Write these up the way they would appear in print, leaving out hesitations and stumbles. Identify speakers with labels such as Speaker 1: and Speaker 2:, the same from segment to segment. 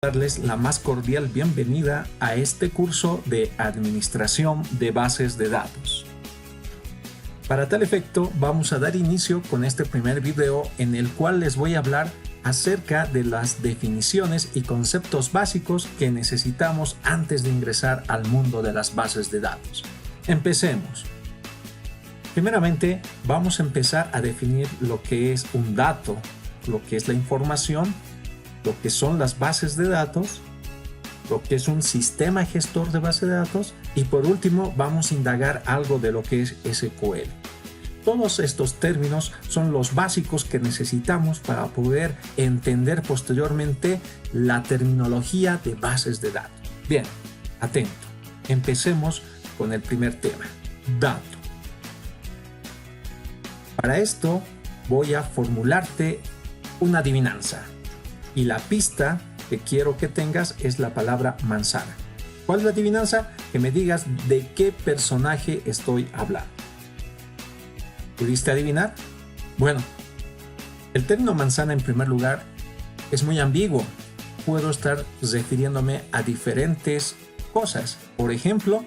Speaker 1: Darles la más cordial bienvenida a este curso de Administración de Bases de Datos. Para tal efecto, vamos a dar inicio con este primer video en el cual les voy a hablar acerca de las definiciones y conceptos básicos que necesitamos antes de ingresar al mundo de las bases de datos. Empecemos. Primeramente, vamos a empezar a definir lo que es un dato, lo que es la información, lo que son las bases de datos, lo que es un sistema gestor de base de datos y por último vamos a indagar algo de lo que es SQL. Todos estos términos son los básicos que necesitamos para poder entender posteriormente la terminología de bases de datos. Bien, atento. Empecemos con el primer tema, dato. Para esto voy a formularte una adivinanza y la pista que quiero que tengas es la palabra manzana. ¿Cuál es la adivinanza? Que me digas de qué personaje estoy hablando. ¿Pudiste adivinar? Bueno, el término manzana en primer lugar es muy ambiguo. Puedo estar refiriéndome a diferentes cosas. Por ejemplo,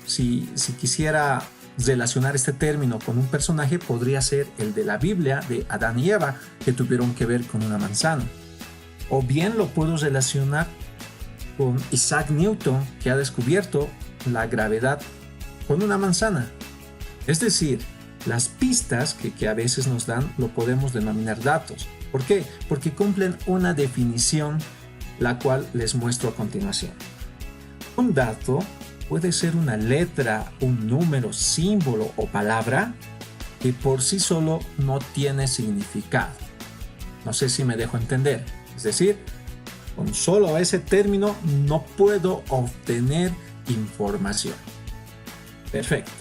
Speaker 1: si quisiera relacionar este término con un personaje, podría ser el de la Biblia de Adán y Eva, que tuvieron que ver con una manzana. O bien lo puedo relacionar con Isaac Newton, que ha descubierto la gravedad con una manzana. Es decir, las pistas que a veces nos dan lo podemos denominar datos. ¿Por qué? Porque cumplen una definición, la cual les muestro a continuación. Un dato puede ser una letra, un número, símbolo o palabra que por sí solo no tiene significado. No sé si me dejo entender. Es decir, con solo ese término no puedo obtener información. Perfecto.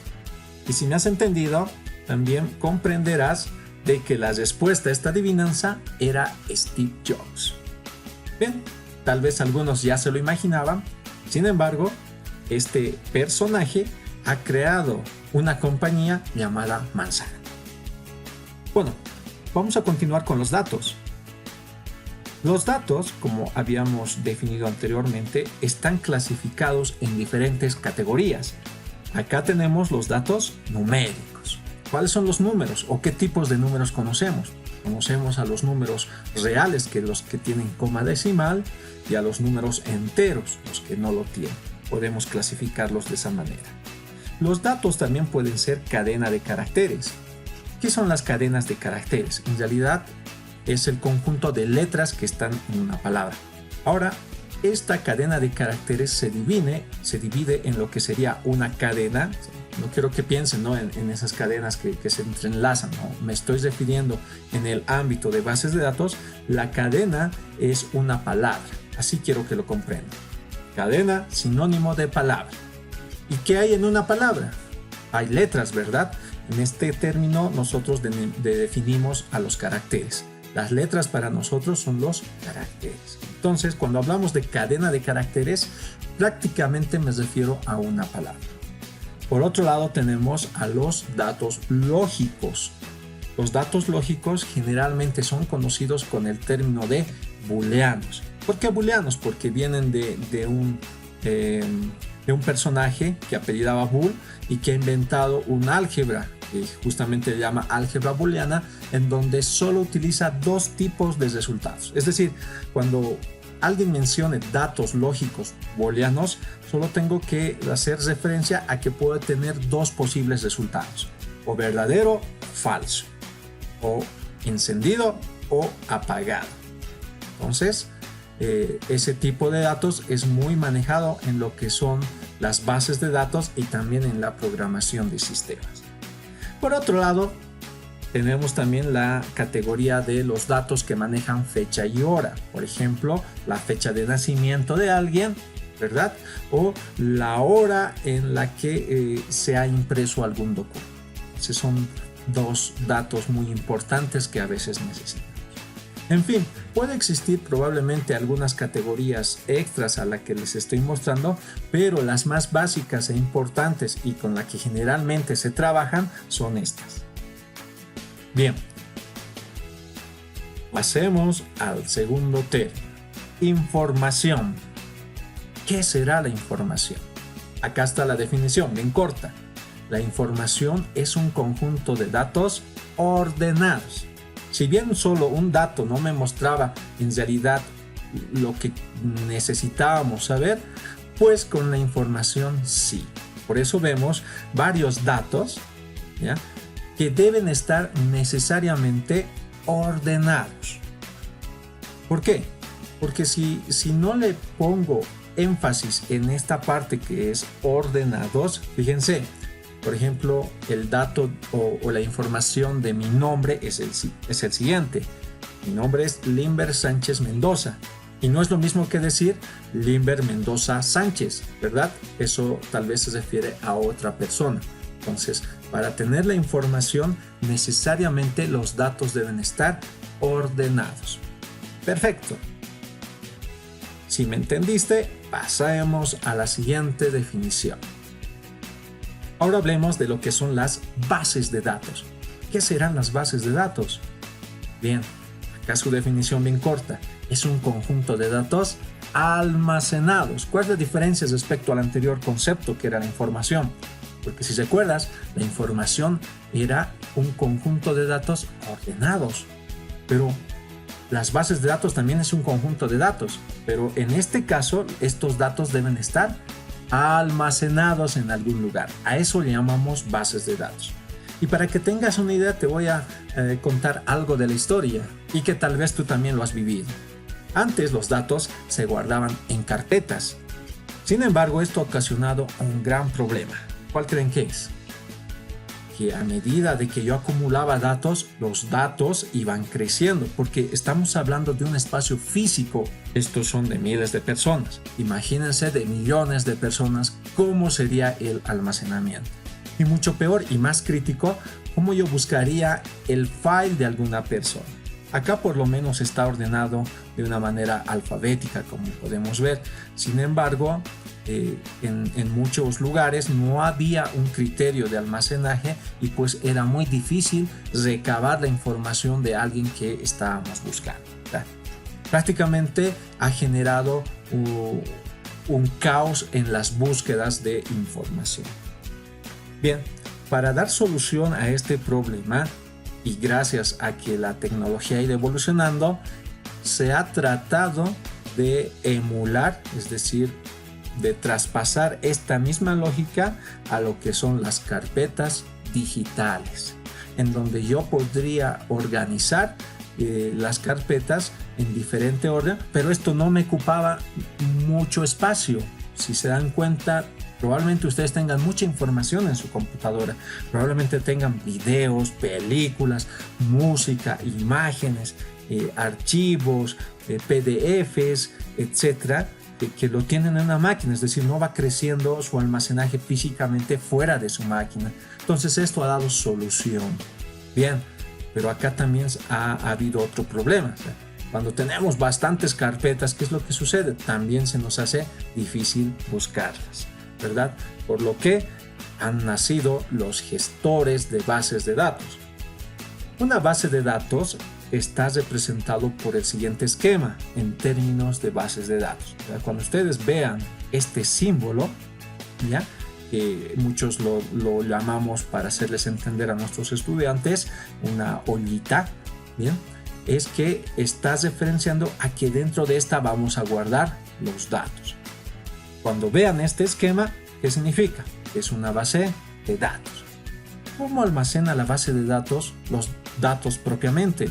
Speaker 1: Y si me has entendido, también comprenderás de que la respuesta a esta adivinanza era Steve Jobs. Bien, tal vez algunos ya se lo imaginaban. Sin embargo, este personaje ha creado una compañía llamada Manzana. Bueno, vamos a continuar con los datos. Los datos, como habíamos definido anteriormente, están clasificados en diferentes categorías. Acá tenemos los datos numéricos. ¿Cuáles son los números o qué tipos de números conocemos? Conocemos a los números reales, que los que tienen coma decimal, y a los números enteros, los que no lo tienen. Podemos clasificarlos de esa manera. Los datos también pueden ser cadena de caracteres. ¿Qué son las cadenas de caracteres? En realidad es el conjunto de letras que están en una palabra. Ahora, esta cadena de caracteres se divide en lo que sería una cadena. No quiero que piensen, ¿no?, en esas cadenas que se entrelazan, ¿no? Me estoy refiriendo en el ámbito de bases de datos. La cadena es una palabra. Así quiero que lo comprendan. Cadena, sinónimo de palabra. ¿Y qué hay en una palabra? Hay letras, ¿verdad? En este término nosotros definimos a los caracteres. Las letras para nosotros son los caracteres. Entonces, cuando hablamos de cadena de caracteres, prácticamente me refiero a una palabra. Por otro lado, tenemos a los datos lógicos. Los datos lógicos generalmente son conocidos con el término de booleanos. ¿Por qué booleanos? Porque vienen de un personaje que apellidaba Boole y que ha inventado un álgebra que justamente se llama álgebra booleana, en donde solo utiliza dos tipos de resultados. Es decir, cuando alguien mencione datos lógicos booleanos, solo tengo que hacer referencia a que puede tener dos posibles resultados: o verdadero o falso, o encendido o apagado. Entonces, ese tipo de datos es muy manejado en lo que son las bases de datos y también en la programación de sistemas. Por otro lado, tenemos también la categoría de los datos que manejan fecha y hora. Por ejemplo, la fecha de nacimiento de alguien, ¿verdad? O la hora en la que se ha impreso algún documento. Esos son dos datos muy importantes que a veces necesitamos. En fin, puede existir probablemente algunas categorías extras a las que les estoy mostrando, pero las más básicas e importantes y con las que generalmente se trabajan son estas. Bien, pasemos al segundo término. Información. ¿Qué será la información? Acá está la definición, bien corta. La información es un conjunto de datos ordenados. Si bien solo un dato no me mostraba en realidad lo que necesitábamos saber, pues con la información sí. Por eso vemos varios datos, ¿ya?, que deben estar necesariamente ordenados. ¿Por qué? Porque si no le pongo énfasis en esta parte que es ordenados, fíjense, por ejemplo, el dato o la información de mi nombre es el siguiente. Mi nombre es Limber Sánchez Mendoza. Y no es lo mismo que decir Limber Mendoza Sánchez, ¿verdad? Eso tal vez se refiere a otra persona. Entonces, para tener la información, necesariamente los datos deben estar ordenados. Perfecto. Si me entendiste, pasemos a la siguiente definición. Ahora hablemos de lo que son las bases de datos. ¿Qué serán las bases de datos? Bien, acá su definición bien corta. Es un conjunto de datos almacenados. ¿Cuál es la diferencia respecto al anterior concepto que era la información? Porque si recuerdas, la información era un conjunto de datos ordenados. Pero las bases de datos también es un conjunto de datos. Pero en este caso, estos datos deben estar almacenados en algún lugar. A eso le llamamos bases de datos. Y para que tengas una idea, te voy a contar algo de la historia y que tal vez tú también lo has vivido. Antes los datos se guardaban en carpetas. Sin embargo, esto ha ocasionado un gran problema. ¿Cuál creen que es? Que a medida de que yo acumulaba datos, los datos iban creciendo, porque estamos hablando de un espacio físico. Estos son de miles de personas. Imagínense de millones de personas cómo sería el almacenamiento. Y mucho peor y más crítico, cómo yo buscaría el file de alguna persona. Acá por lo menos está ordenado de una manera alfabética, como podemos ver. Sin embargo, en muchos lugares no había un criterio de almacenaje y pues era muy difícil recabar la información de alguien que estábamos buscando, ¿verdad? Prácticamente ha generado un caos en las búsquedas de información. Bien, para dar solución a este problema y gracias a que la tecnología ha ido evolucionando, se ha tratado de emular, es decir, de traspasar esta misma lógica a lo que son las carpetas digitales, en donde yo podría organizar las carpetas en diferente orden, pero esto no me ocupaba mucho espacio. Si se dan cuenta, probablemente ustedes tengan mucha información en su computadora, probablemente tengan videos, películas, música, imágenes, archivos, PDFs, etcétera, que lo tienen en una máquina, es decir, no va creciendo su almacenaje físicamente fuera de su máquina. Entonces esto ha dado solución. Bien, pero acá también ha habido otro problema. Cuando tenemos bastantes carpetas, ¿qué es lo que sucede? También se nos hace difícil buscarlas, ¿verdad? Por lo que han nacido los gestores de bases de datos. Una base de datos está representado por el siguiente esquema en términos de bases de datos. Cuando ustedes vean este símbolo, ¿ya?, que muchos lo llamamos, para hacerles entender a nuestros estudiantes, una ollita, ¿bien?, es que está referenciando a que dentro de esta vamos a guardar los datos. Cuando vean este esquema, ¿qué significa? Es una base de datos. ¿Cómo almacena la base de datos los datos propiamente?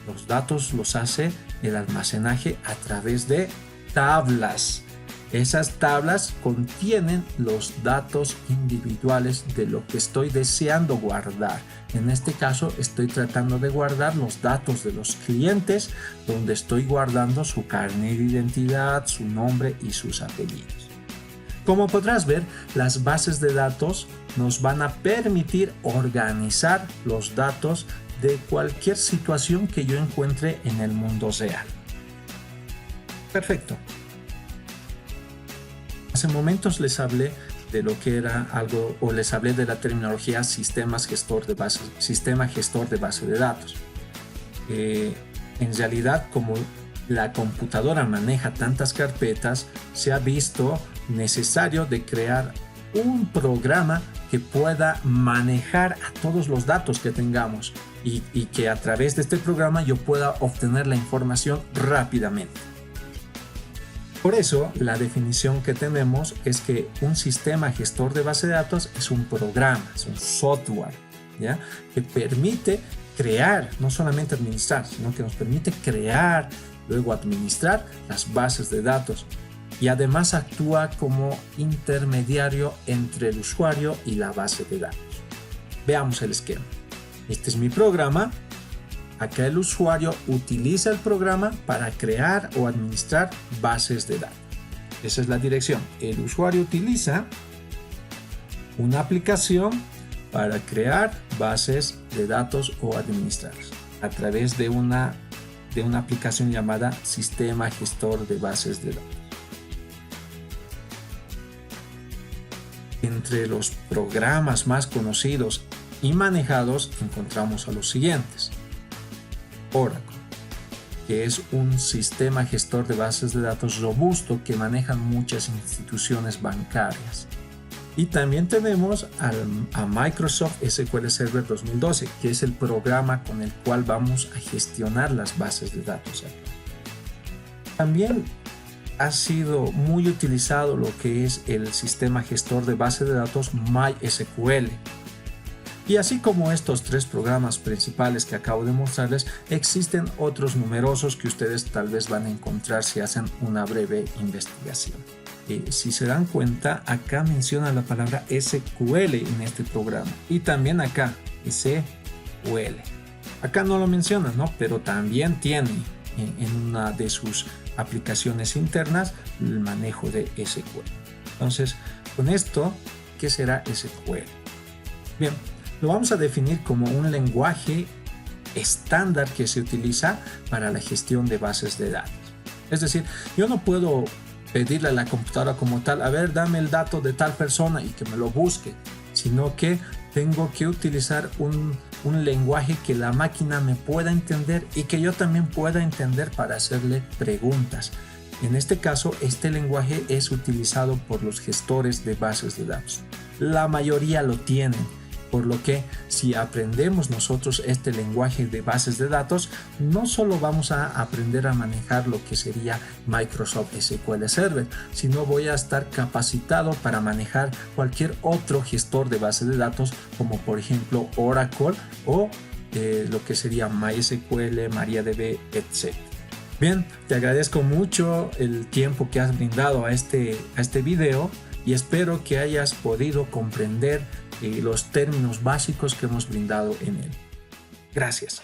Speaker 1: Los datos los hace el almacenaje a través de tablas. Esas tablas contienen los datos individuales de lo que estoy deseando guardar. En este caso estoy tratando de guardar los datos de los clientes, donde estoy guardando su carnet de identidad, su nombre y sus apellidos. Como podrás ver, las bases de datos nos van a permitir organizar los datos de cualquier situación que yo encuentre en el mundo real. Perfecto. Hace momentos les hablé de lo que era algo, o les hablé de la terminología sistema gestor de base de datos. En realidad, como la computadora maneja tantas carpetas, se ha visto necesario de crear un programa que pueda manejar a todos los datos que tengamos y que a través de este programa yo pueda obtener la información rápidamente. Por eso, la definición que tenemos es que un sistema gestor de base de datos es un programa, es un software, ¿ya? Que permite crear, no solamente administrar, sino que nos permite crear, luego administrar las bases de datos. Y además actúa como intermediario entre el usuario y la base de datos. Veamos el esquema. Este es mi programa. Acá el usuario utiliza el programa para crear o administrar bases de datos. Esa es la dirección. El usuario utiliza una aplicación para crear bases de datos o administrarlas a través de una aplicación llamada Sistema Gestor de Bases de Datos. Entre los programas más conocidos y manejados encontramos a los siguientes. Oracle, que es un sistema gestor de bases de datos robusto que manejan muchas instituciones bancarias. Y también tenemos a Microsoft SQL Server 2012, que es el programa con el cual vamos a gestionar las bases de datos. También ha sido muy utilizado lo que es el sistema gestor de base de datos MySQL. Y así como estos tres programas principales que acabo de mostrarles, existen otros numerosos que ustedes tal vez van a encontrar si hacen una breve investigación. Si se dan cuenta, acá menciona la palabra SQL en este programa y también acá SQL. Acá no lo menciona, ¿no? Pero también tiene en una de sus aplicaciones internas el manejo de SQL. Entonces, con esto, ¿qué será SQL? Bien, lo vamos a definir como un lenguaje estándar que se utiliza para la gestión de bases de datos. Es decir, yo no puedo pedirle a la computadora como tal, a ver, dame el dato de tal persona y que me lo busque, sino que tengo que utilizar un lenguaje que la máquina me pueda entender y que yo también pueda entender para hacerle preguntas. En este caso, este lenguaje es utilizado por los gestores de bases de datos. La mayoría lo tienen, por lo que si aprendemos nosotros este lenguaje de bases de datos, no solo vamos a aprender a manejar lo que sería Microsoft SQL Server, sino voy a estar capacitado para manejar cualquier otro gestor de bases de datos, como por ejemplo Oracle o lo que sería MySQL, MariaDB, etc. Bien, te agradezco mucho el tiempo que has brindado a este video y espero que hayas podido comprender los términos básicos que hemos brindado en él. Gracias.